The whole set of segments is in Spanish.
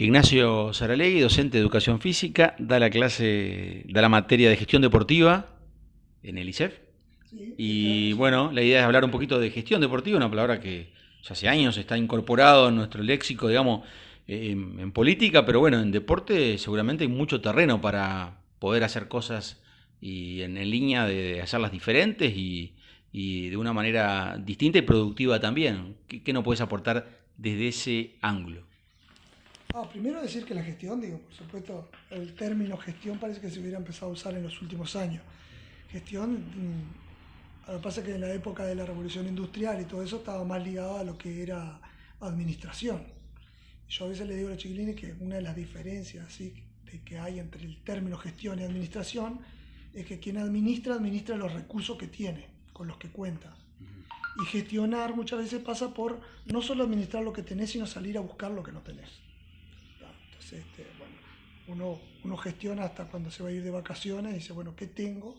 Ignacio Saralegui, docente de educación física, da la materia de gestión deportiva en el ISEF. Sí, Y bueno, la idea es hablar un poquito de gestión deportiva, una palabra que ya hace años está incorporado en nuestro léxico, digamos, en política, pero bueno, en deporte seguramente hay mucho terreno para poder hacer cosas y en línea de hacerlas diferentes y de una manera distinta y productiva también. ¿Qué nos puedes aportar desde ese ángulo? primero decir que la gestión, digo, por supuesto, el término gestión parece que se hubiera empezado a usar en los últimos años. Gestión, lo que pasa es que en la época de la revolución industrial y todo eso estaba más ligado a lo que era administración. Yo a veces le digo a los chiquilines que una de las diferencias ¿sí? de que hay entre el término gestión y administración es que quien administra, administra los recursos que tiene, con los que cuenta. Y gestionar muchas veces pasa por no solo administrar lo que tenés, sino salir a buscar lo que no tenés. Entonces, bueno, uno gestiona hasta cuando se va a ir de vacaciones y dice, bueno, ¿qué tengo?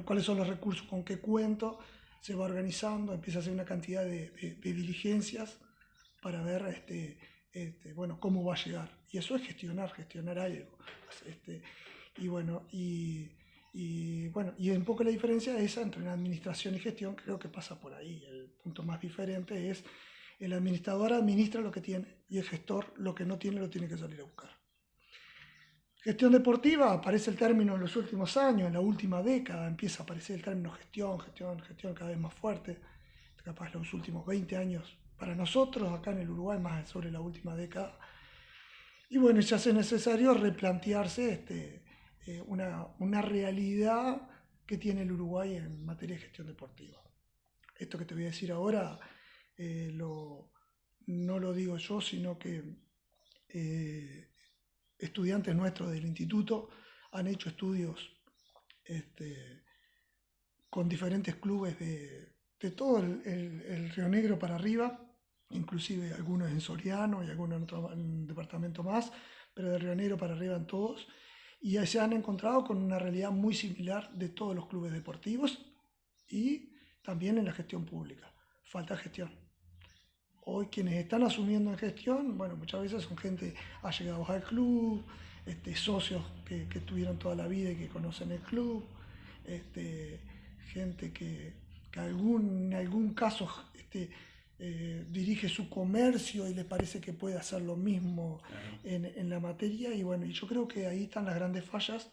¿Cuáles son los recursos con qué cuento? Se va organizando, empieza a hacer una cantidad de diligencias para ver bueno, cómo va a llegar. Y eso es gestionar algo. Este, y bueno, bueno, y un poco la diferencia esa entre administración y gestión creo que pasa por ahí. El punto más diferente es el administrador administra lo que tiene y el gestor lo que no tiene lo tiene que salir a buscar. Gestión deportiva, aparece el término en los últimos años, en la última década empieza a aparecer el término gestión cada vez más fuerte, capaz los últimos 20 años para nosotros, acá en el Uruguay, más sobre la última década. Y bueno, ya hace necesario replantearse una realidad que tiene el Uruguay en materia de gestión deportiva. Esto que te voy a decir ahora no lo digo yo, sino que eh, estudiantes nuestros del instituto han hecho estudios con diferentes clubes de todo el Río Negro para arriba, inclusive algunos en Soriano y algunos en otro departamento más, pero de Río Negro para arriba en todos, y se han encontrado con una realidad muy similar de todos los clubes deportivos y también en la gestión pública. Falta gestión. Hoy quienes están asumiendo en gestión, bueno, muchas veces son gente allegados al club, socios que tuvieron toda la vida y que conocen el club, gente que en algún caso dirige su comercio y le parece que puede hacer lo mismo Claro. en la materia. Y bueno, y yo creo que ahí están las grandes fallas.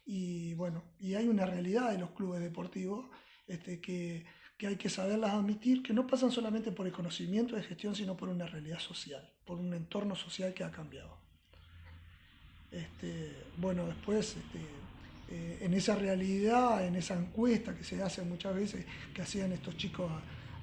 Y bueno, y hay una realidad de los clubes deportivos que hay que saberlas admitir, que no pasan solamente por el conocimiento de gestión, sino por una realidad social, por un entorno social que ha cambiado. Bueno, después, en esa realidad, en esa encuesta que se hace muchas veces, que hacían estos chicos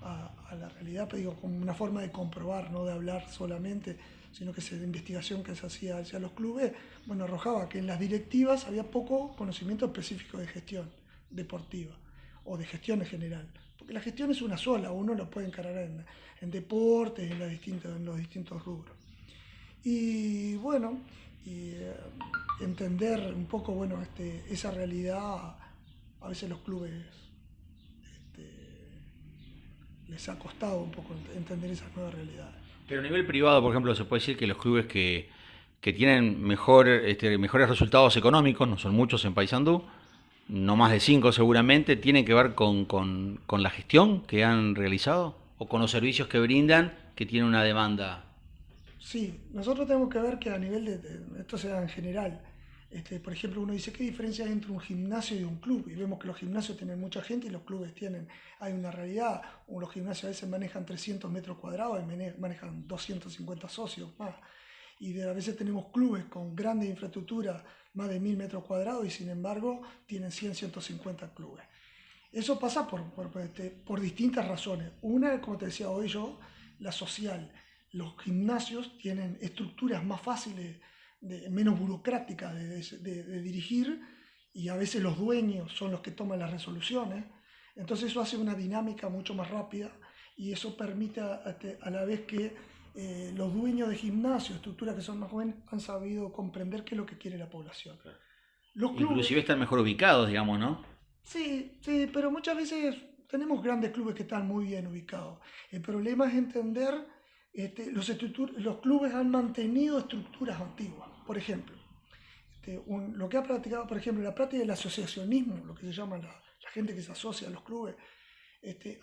a la realidad, pero digo, como una forma de comprobar, no de hablar solamente, sino que de investigación que se hacía hacia los clubes, bueno, arrojaba que en las directivas había poco conocimiento específico de gestión deportiva o de gestión en general. Porque la gestión es una sola, uno lo puede encarar en deportes, en los distintos rubros. Y bueno, y entender un poco bueno, esa realidad, a veces los clubes este, les ha costado un poco entender esas nuevas realidades. Pero a nivel privado, por ejemplo, se puede decir que los clubes que tienen mejores resultados económicos, no son muchos en Paysandú, no más de 5 seguramente, tienen que ver con la gestión que han realizado o con los servicios que brindan que tienen una demanda. Sí, nosotros tenemos que ver que a nivel esto se da en general, por ejemplo, uno dice, ¿qué diferencia hay entre un gimnasio y un club? Y vemos que los gimnasios tienen mucha gente y los clubes hay una realidad, o los gimnasios a veces manejan 300 metros cuadrados y manejan 250 socios más. Y a veces tenemos clubes con grandes infraestructuras, más de 1000 metros cuadrados, y sin embargo tienen 100, 150 clubes. Eso pasa por distintas razones. Una, como te decía hoy yo, la social. Los gimnasios tienen estructuras más fáciles, menos burocráticas de dirigir, y a veces los dueños son los que toman las resoluciones. Entonces eso hace una dinámica mucho más rápida y eso permite a la vez que los dueños de gimnasios, estructuras que son más jóvenes, han sabido comprender qué es lo que quiere la población. Los clubes, Inclusive están mejor ubicados, digamos, ¿no? sí, sí, pero muchas veces tenemos grandes clubes que están muy bien ubicados. El problema es entender, los clubes han mantenido estructuras antiguas. Por ejemplo, lo que ha practicado, por ejemplo, la práctica del asociacionismo, lo que se llama la gente que se asocia a los clubes,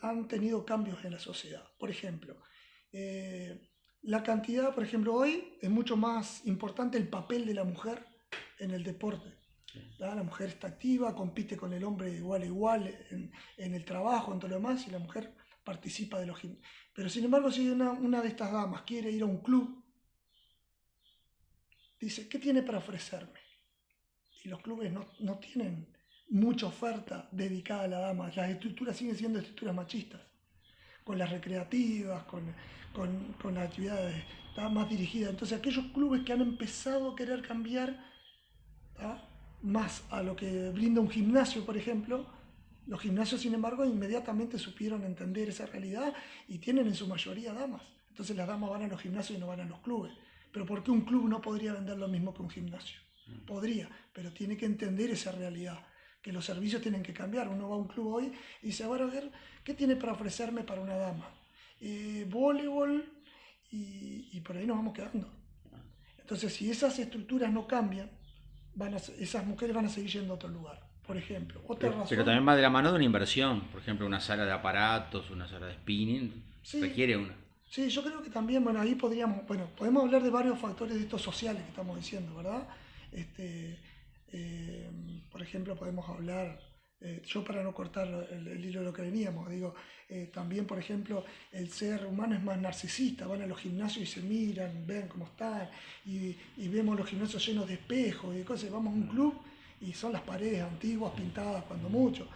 han tenido cambios en la sociedad. Por ejemplo, la cantidad, por ejemplo, hoy es mucho más importante el papel de la mujer en el deporte. ¿Verdad? La mujer está activa, compite con el hombre igual a igual en el trabajo, en todo lo demás, y la mujer participa de los gimnasios. Pero sin embargo, si una de estas damas quiere ir a un club, dice, ¿qué tiene para ofrecerme? Y los clubes no tienen mucha oferta dedicada a la dama. Las estructuras siguen siendo estructuras machistas, con las recreativas, con las actividades más dirigidas. Entonces aquellos clubes que han empezado a querer cambiar más a lo que brinda un gimnasio, por ejemplo, los gimnasios, sin embargo, inmediatamente supieron entender esa realidad y tienen en su mayoría damas. Entonces las damas van a los gimnasios y no van a los clubes. Pero ¿por qué un club no podría vender lo mismo que un gimnasio? Podría, pero tiene que entender esa realidad, que los servicios tienen que cambiar. Uno va a un club hoy y dice, bueno, a ver, ¿qué tiene para ofrecerme para una dama? Voleibol y por ahí nos vamos quedando. Entonces, si esas estructuras no cambian, esas mujeres van a seguir yendo a otro lugar. Por ejemplo, pero también va de la mano de una inversión. Por ejemplo, una sala de aparatos, una sala de spinning, sí, requiere una. Sí, yo creo que también, bueno, ahí podemos hablar de varios factores de estos sociales que estamos diciendo, ¿verdad? Por ejemplo, podemos hablar, yo para no cortar el hilo de lo que veníamos, digo, también, por ejemplo, el ser humano es más narcisista, van a los gimnasios y se miran, ven cómo están, y vemos los gimnasios llenos de espejos y de cosas, vamos a un club y son las paredes antiguas, pintadas, cuando mucho.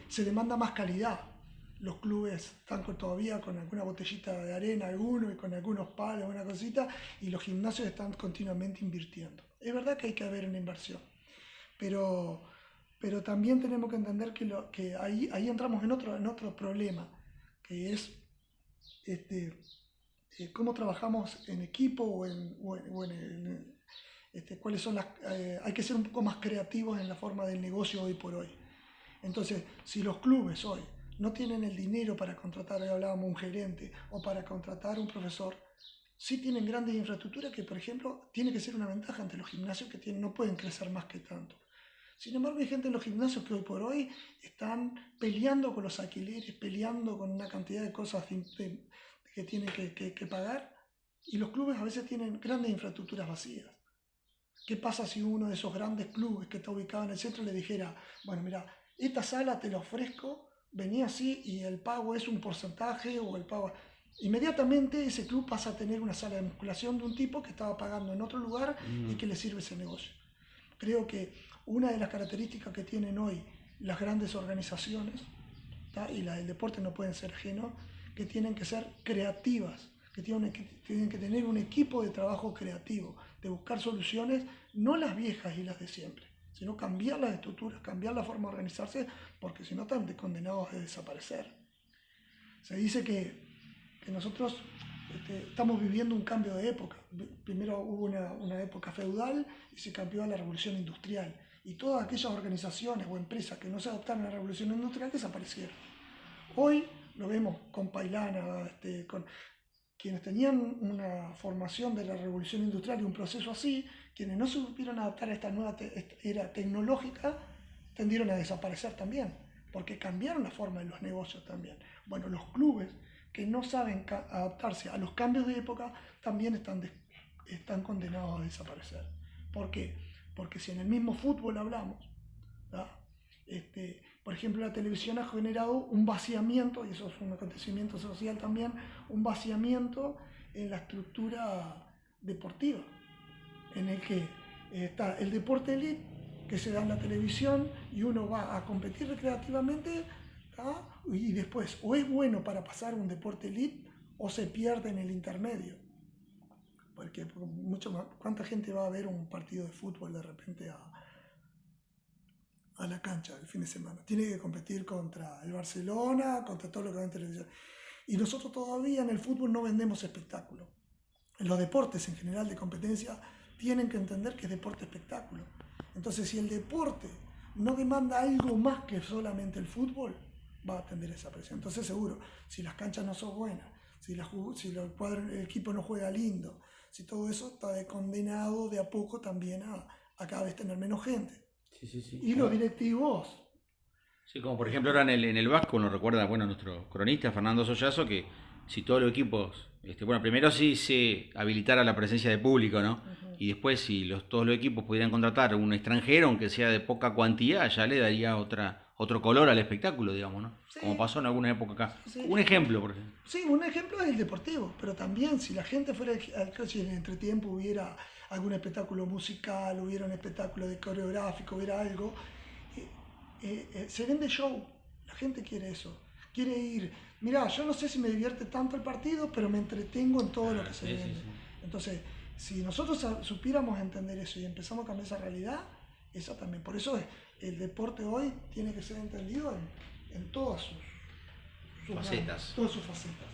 Se demanda más calidad. Los clubes están todavía con alguna botellita de arena, alguno, y con algunos palos, alguna cosita, y los gimnasios están continuamente invirtiendo. Es verdad que hay que haber una inversión, pero también tenemos que entender que ahí entramos en otro problema, que es cómo trabajamos en equipo cuáles son hay que ser un poco más creativos en la forma del negocio hoy por hoy. Entonces, si los clubes hoy no tienen el dinero para contratar, hablábamos, un gerente o para contratar un profesor, sí tienen grandes infraestructuras que, por ejemplo, tiene que ser una ventaja ante los gimnasios que no pueden crecer más que tanto. Sin embargo, hay gente en los gimnasios que hoy por hoy están peleando con los alquileres, peleando con una cantidad de cosas que tienen que pagar, y los clubes a veces tienen grandes infraestructuras vacías. ¿Qué pasa si uno de esos grandes clubes que está ubicado en el centro le dijera, bueno, mira, esta sala te la ofrezco, vení así y el pago es un porcentaje o el pago... Inmediatamente ese club pasa a tener una sala de musculación de un tipo que estaba pagando en otro lugar y que le sirve ese negocio. Creo que una de las características que tienen hoy las grandes organizaciones, y las del deporte no pueden ser ajenos, que tienen que ser creativas, que tienen que tener un equipo de trabajo creativo, de buscar soluciones, no las viejas y las de siempre, sino cambiar las estructuras, cambiar la forma de organizarse, porque si no están condenados a desaparecer. Se dice que nosotros estamos viviendo un cambio de época. Primero hubo una época feudal y se cambió a la revolución industrial. Y todas aquellas organizaciones o empresas que no se adaptaron a la revolución industrial desaparecieron. Hoy lo vemos con Pailana, con quienes tenían una formación de la revolución industrial y un proceso así, quienes no se supieron adaptar a esta nueva era tecnológica, tendieron a desaparecer también, porque cambiaron la forma de los negocios también. Bueno, los clubes que no saben adaptarse a los cambios de época también están condenados a desaparecer. ¿Por qué? Porque si en el mismo fútbol hablamos, por ejemplo, la televisión ha generado un vaciamiento, y eso es un acontecimiento social también, un vaciamiento en la estructura deportiva, en el que está el deporte elite, que se da en la televisión, y uno va a competir recreativamente, y después o es bueno para pasar un deporte elite o se pierde en el intermedio. Porque ¿cuánta gente va a ver un partido de fútbol de repente a la cancha el fin de semana? Tiene que competir contra el Barcelona, contra todo lo que va en televisión. Y nosotros todavía en el fútbol no vendemos espectáculo. En los deportes en general de competencia tienen que entender que es deporte espectáculo. Entonces, si el deporte no demanda algo más que solamente el fútbol, va a tender esa presión. Entonces, seguro, si las canchas no son buenas, el equipo no juega lindo, si todo eso está condenado de a poco también a cada vez tener menos gente. Sí. Y los directivos. Sí, como por ejemplo ahora en el Vasco nos recuerda, bueno, nuestro cronista Fernando Sollazo, que si todos los equipos, bueno, primero sí se habilitara la presencia de público, ¿no? Uh-huh. Y después si todos los equipos pudieran contratar un extranjero, aunque sea de poca cuantía, ya le daría otro color al espectáculo, digamos, ¿no? Sí. Como pasó en alguna época acá. Sí. Un ejemplo, por ejemplo. Sí, un ejemplo es el deportivo, pero también si la gente fuera al coche y en el entretiempo hubiera algún espectáculo musical, hubiera un espectáculo de coreográfico, hubiera algo, se vende show. La gente quiere eso. Quiere ir, mirá, yo no sé si me divierte tanto el partido, pero me entretengo en todo lo que se vende. Sí. Entonces, si nosotros supiéramos entender eso y empezamos a cambiar esa realidad, eso también. Por eso el deporte hoy tiene que ser entendido en todas sus facetas. Todas sus facetas.